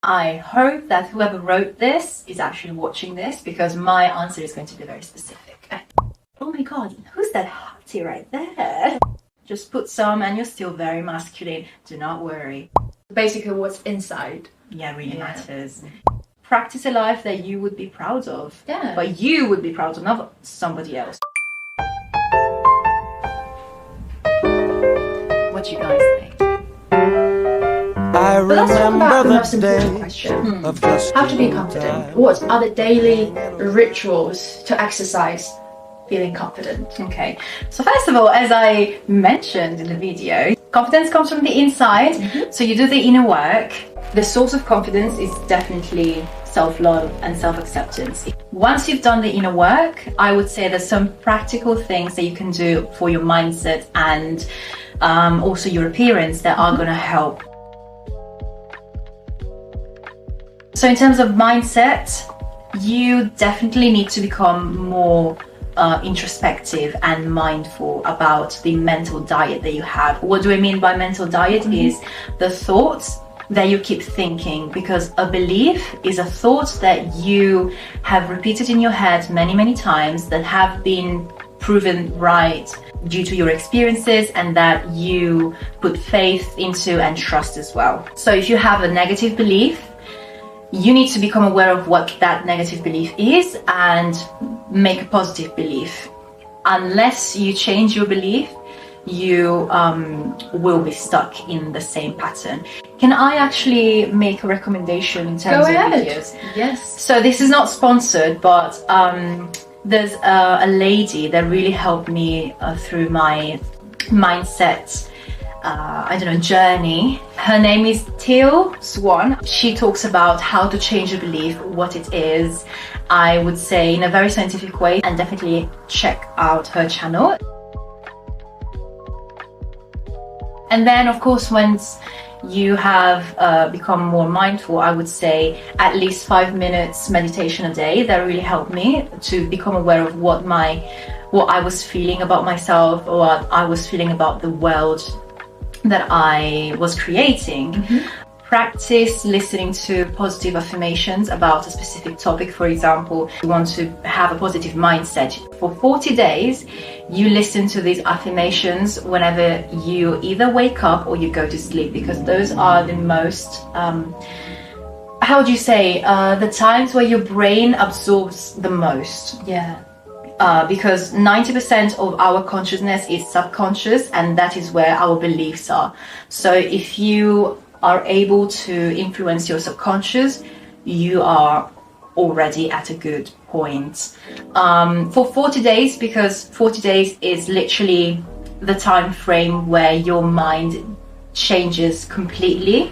I hope that whoever wrote this is actually watching this, because my answer is going to be very specific. Oh my god, who's that hottie right there? Just put some and you're still very masculine. Do not worry. Basically what's inside. Yeah, really matters. Practice a life that you would be proud of. Yeah. But you would be proud of, not somebody else. What do you guys think? I But let's talk about the remember most the important day question. of just How to be confident? What are the daily rituals to exercise feeling confident? Okay, so first of all, as I mentioned in the video, confidence comes from the inside. So you do the inner work. The source of confidence is definitely self-love and self-acceptance. Once you've done the inner work, I would say there's some practical things that you can do for your mindset and also your appearance that are going to help. So in terms of mindset, you definitely need to become more introspective and mindful about the mental diet that you have. What do I mean by mental diet? Is the thoughts that you keep thinking, because a belief is a thought that you have repeated in your head many times that have been proven right due to your experiences and that you put faith into and trust as well. So if you have a negative belief, you need to become aware of what that negative belief is and make a positive belief. Unless you change your belief, you will be stuck in the same pattern. Can I actually make a recommendation in terms of videos? Yes. So this is not sponsored, but there's a lady that really helped me through my mindset journey. Her name is Teal Swan. She talks about how to change a belief, what it is, I would say in a very scientific way, and definitely check out her channel. And then of course, once you have become more mindful, I would say at least 5 minutes meditation a day. That really helped me to become aware of what I was feeling about myself, or what I was feeling about the world that I was creating. Practice listening to positive affirmations about a specific topic. For example, you want to have a positive mindset. For 40 days, you listen to these affirmations whenever you either wake up or you go to sleep, because those are the most, how would you say, the times where your brain absorbs the most. Yeah. Because 90% of our consciousness is subconscious, and that is where our beliefs are. So if you are able to influence your subconscious, you are already at a good point. For 40 days, because 40 days is literally the time frame where your mind changes completely,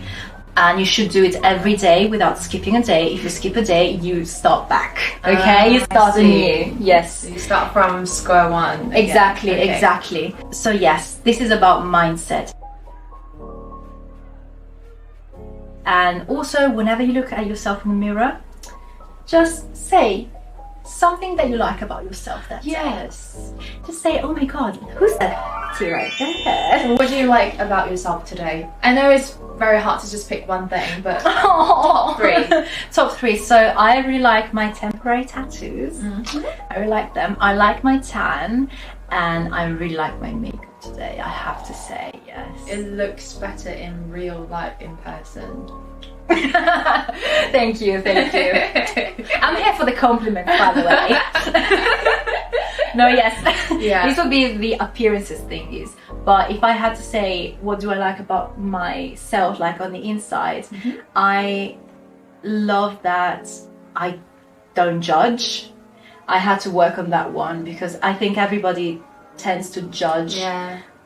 and you should do it every day without skipping a day. If you skip a day, you start back. Okay, you start anew. Yes. So you start from square one. Exactly, Okay. exactly. So yes, this is about mindset. And also, whenever you look at yourself in the mirror, just say something that you like about yourself. That's Yes. it. Just say, oh my god, who's that hottie right there? What do you like about yourself today? I know it's very hard to just pick one thing, but top three. Top three. So I really like my temporary tattoos. I really like them. I like my tan, and I really like my makeup today, I have to say. Yes. It looks better in real life in person. Thank you. I'm here for the compliments, by the way. No, yes. Yeah. This would be the appearances thing is. But if I had to say, what do I like about myself, like on the inside, I love that I don't judge. I had to work on that one, because I think everybody tends to judge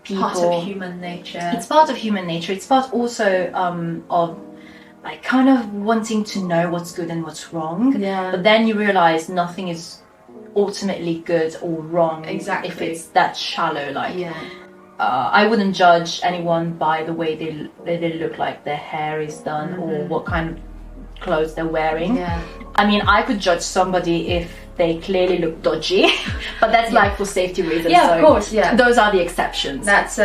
people. Part of human nature. It's part of human nature. It's part also of like kind of wanting to know what's good and what's wrong. Yeah. But then you realize nothing is ultimately good or wrong. Exactly. If it's that shallow. Like Yeah. I wouldn't judge anyone by the way they look, like their hair is done, or what kind of clothes they're wearing. Yeah. I mean, I could judge somebody if they clearly look dodgy, but that's like for safety reasons. Yeah, so of course, yeah. Those are the exceptions. That's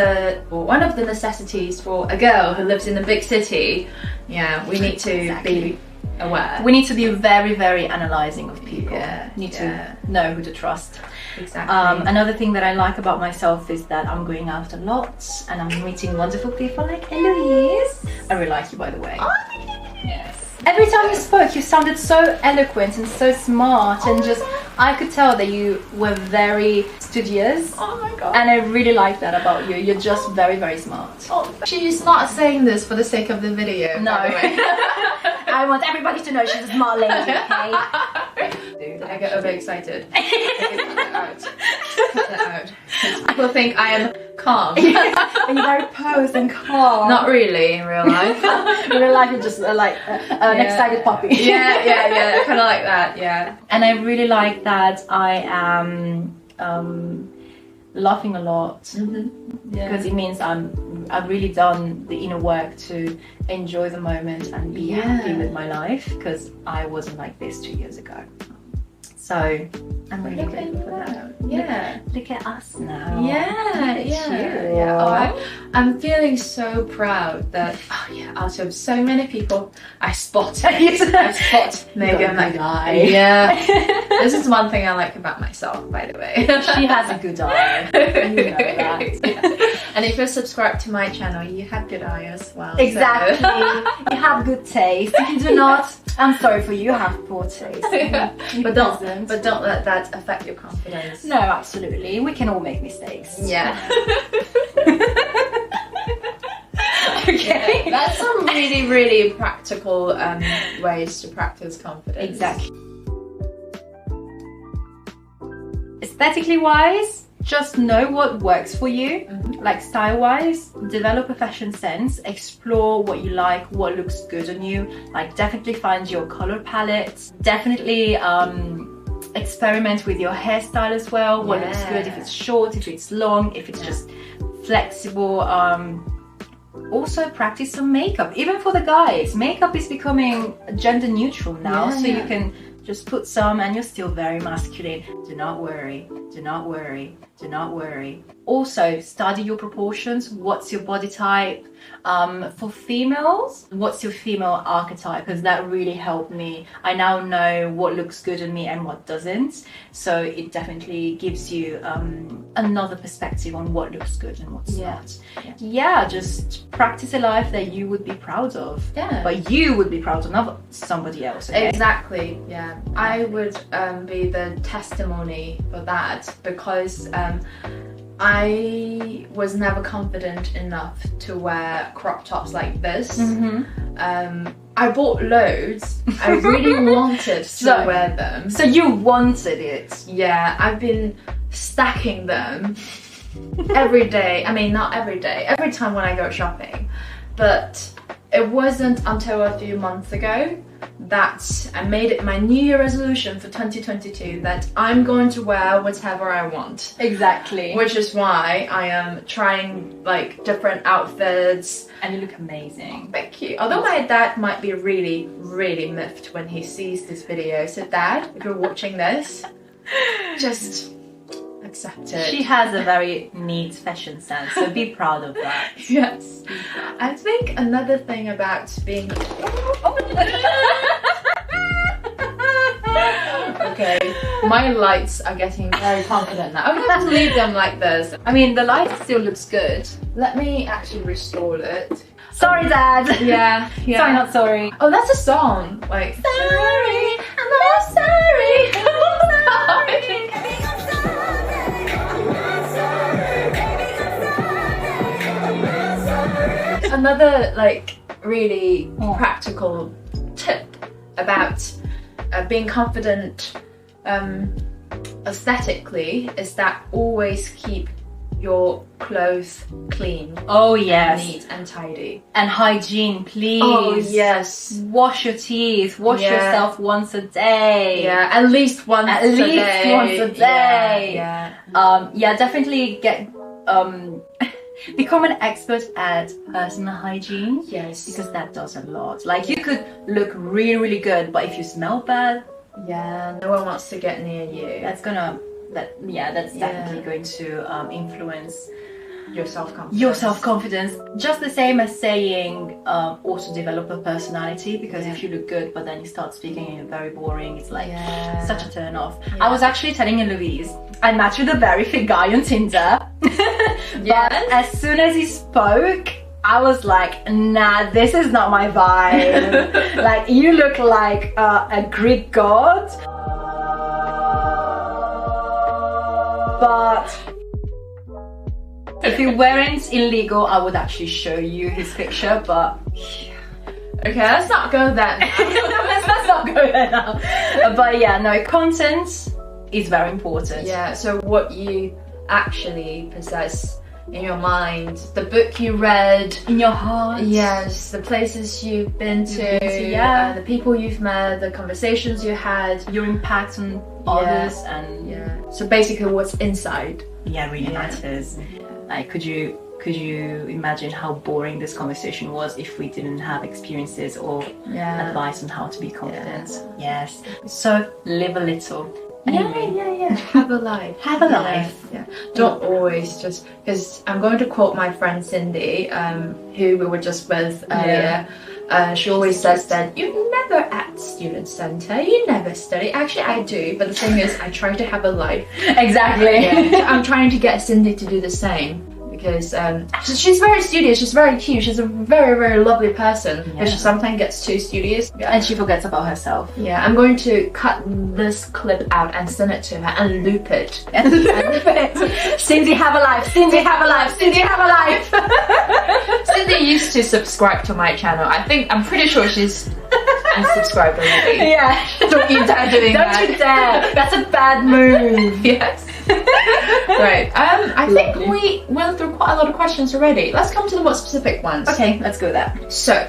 one of the necessities for a girl who lives in a big city. Yeah, we need to be aware. We need to be very, very analysing of people. Yeah, Need to know who to trust. Exactly. Another thing that I like about myself is that I'm going out a lot and I'm meeting wonderful people like Eloise. I really like you, by the way. Yes. Every time you spoke, you sounded so eloquent and so smart, and just I could tell that you were very studious. Oh my god. And I really like that about you. You're just very, very smart. Oh, she's not saying this for the sake of the video. No. By the way. I want everybody to know she's a smart lady, okay? Did I get overexcited? Okay, cut that out. Cut that out. People think I am calm. Are you very posed and calm? Not really in real life. In real life, you're just like an excited puppy. Yeah, kind of like that. Yeah. And I really like that I am laughing a lot, because it means I've really done the inner work to enjoy the moment and be happy with my life, because I wasn't like this 2 years ago. So I'm really grateful for that. Yeah. Look at us now. Yeah. Oh, I'm feeling so proud that out of so many people, I spot Megan. Like, yeah. This is one thing I like about myself, by the way. She has a good eye. You know that. And if you're subscribed to my channel, you have good eye as well. Exactly. So. You have good taste. If you do not, I'm sorry for you. You have poor taste. But don't let that affect your confidence. No, absolutely. We can all make mistakes. Yeah. Okay. That's some really, really practical ways to practice confidence. Exactly. Aesthetically wise, just know what works for you. Like style wise, develop a fashion sense, explore what you like, what looks good on you. Like definitely find your color palette. Definitely experiment with your hairstyle as well. What looks good, if it's short, if it's long, if it's just flexible. Also practice some makeup. Even for the guys, makeup is becoming gender neutral now, so you can just put some and you're still very masculine. Do not worry, do not worry, do not worry. Also, study your proportions. What's your body type? For females, what's your female archetype? Because that really helped me. I now know what looks good on me and what doesn't. So it definitely gives you another perspective on what looks good and what's not. Yeah, just practice a life that you would be proud of. Yeah. But you would be proud of, not somebody else. Okay? Exactly, yeah. I would be the testimony for that, because I was never confident enough to wear crop tops like this. I bought loads. I really wanted to wear them. So you wanted it? Yeah, I've been stacking them every day. I mean, not every day, every time when I go shopping. But it wasn't until a few months ago that I made it my New Year resolution for 2022 that I'm going to wear whatever I want. Exactly. Which is why I am trying like different outfits. And you look amazing. Thank you. Although my dad might be really, really miffed when he sees this video. So Dad, if you're watching this, just accept it. She has a very neat fashion sense, so be proud of that. Yes. I think another thing about being... Okay, my lights are getting very confident now. I'm going to have to leave them like this. I mean, the light still looks good. Let me actually restore it. Sorry, Dad. Yeah. Sorry, not sorry. Oh, that's a song. Like, sorry, I'm not sorry. Another like really practical tip about being confident aesthetically is that always keep your clothes clean. Oh yes. Neat and tidy. And hygiene, please. Oh yes. Wash your teeth. Wash yourself once a day. Yeah, at least once a day. Once a day. Yeah. Yeah, definitely get Become an expert at personal hygiene. Yes. Because that does a lot. Like you could look really, really good, but if you smell bad, yeah, no one wants to get near you. that's definitely going to influence Your self-confidence. your self-confidence. Just the same as saying also develop a personality, because if you look good but then you start speaking and you're very boring, it's like such a turn off. I was actually telling you, Louise, I matched with a very fit guy on Tinder. But as soon as he spoke, I was like, nah, this is not my vibe. Like, you look like a Greek god. But if it weren't illegal, I would actually show you his picture, but Okay, let's not go there now. let's not go there now. But yeah, no, content is very important. Yeah, so what you actually possess in your mind, the book you read, In your heart. yes, the places you've been to, yeah. the people you've met, the conversations you had, Your impact on others, and so basically what's inside. really matters. Like, could you imagine how boring this conversation was if we didn't have experiences or advice on how to be confident? Yes. So live a little. Anyway, Have a life. have a life. Yeah. Don't always just, because I'm going to quote my friend Cindy, who we were just with earlier. She always says that you're never at student centre, you never study. Actually, I do, but the thing is, I try to have a life. Exactly. I'm trying to get Cindy to do the same, because she's very studious, she's very cute, she's a very, very lovely person, but she sometimes gets too studious. And she forgets about herself. Yeah, I'm going to cut this clip out and send it to her and loop it. Cindy, have a life. Cindy, have a life. Cindy, have a life. Cindy used to subscribe to my channel. I'm pretty sure she's unsubscribed already. Yeah. Don't you dare doing that. Don't you dare. That's a bad move. Yes. Right. I think we went through quite a lot of questions already. Let's come to the more specific ones. Okay, let's go there. So,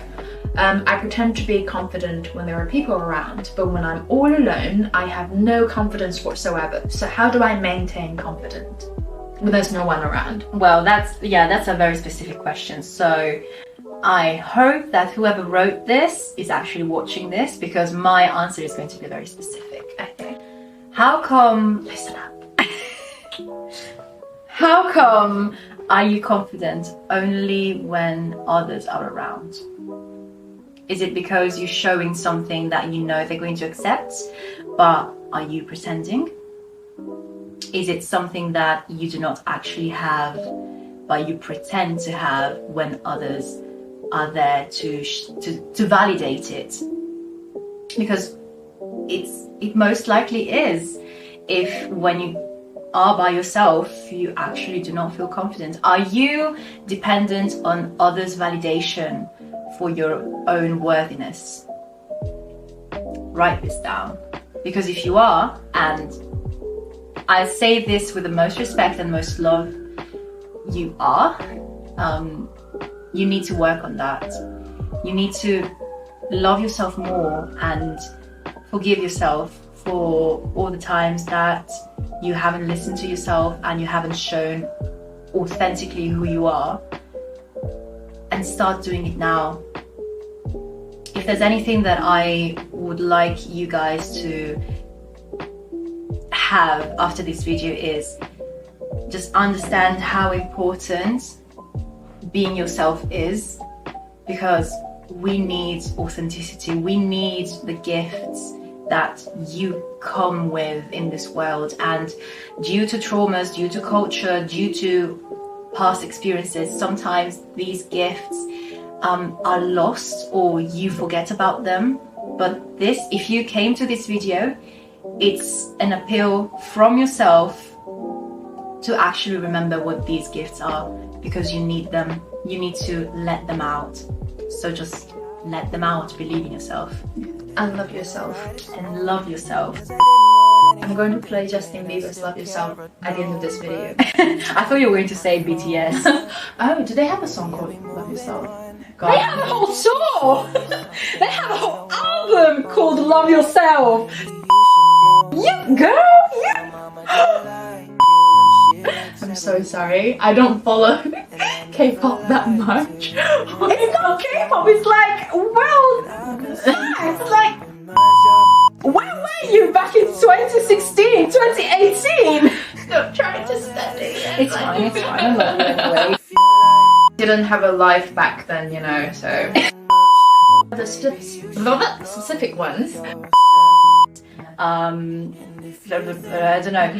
I pretend to be confident when there are people around, but when I'm all alone, I have no confidence whatsoever. So how do I maintain confidence when there's no one around? Well, that's a very specific question. So I hope that whoever wrote this is actually watching this, because my answer is going to be very specific. Okay. How come, listen up. How come are you confident only when others are around? Is it because you're showing something that you know they're going to accept, but are you pretending? Is it something that you do not actually have, but you pretend to have when others are there to validate it? Because it most likely is. If when you are by yourself, you actually do not feel confident. Are you dependent on others' validation for your own worthiness? Write this down, because if you are, and I say this with the most respect and most love, you are, you need to work on that. You need to love yourself more and forgive yourself for all the times that you haven't listened to yourself and you haven't shown authentically who you are, and start doing it now. If there's anything that I would like you guys to have after this video, is just understand how important being yourself is, because we need authenticity. We need the gifts that you come with in this world, and due to traumas, due to culture, due to past experiences, sometimes these gifts are lost or you forget about them. But this, if you came to this video, it's an appeal from yourself to actually remember what these gifts are, because you need them. You need to let them out. So just let them out. Believe in yourself. And love yourself. And love yourself. I'm going to play Justin Bieber's Love Yourself at the end of this video. I thought you were going to say BTS. Oh, do they have a song called Love Yourself? God. They have a whole tour! They have a whole album called Love Yourself! You girl! You! I'm so sorry. I don't follow K-pop that much. It's not K-pop. It's like, well, it's like, where were you back in 2016, 2018? Stop trying to study. It's fine. I love you anyway. Didn't have a life back then, you know, so. The specific ones. I don't know.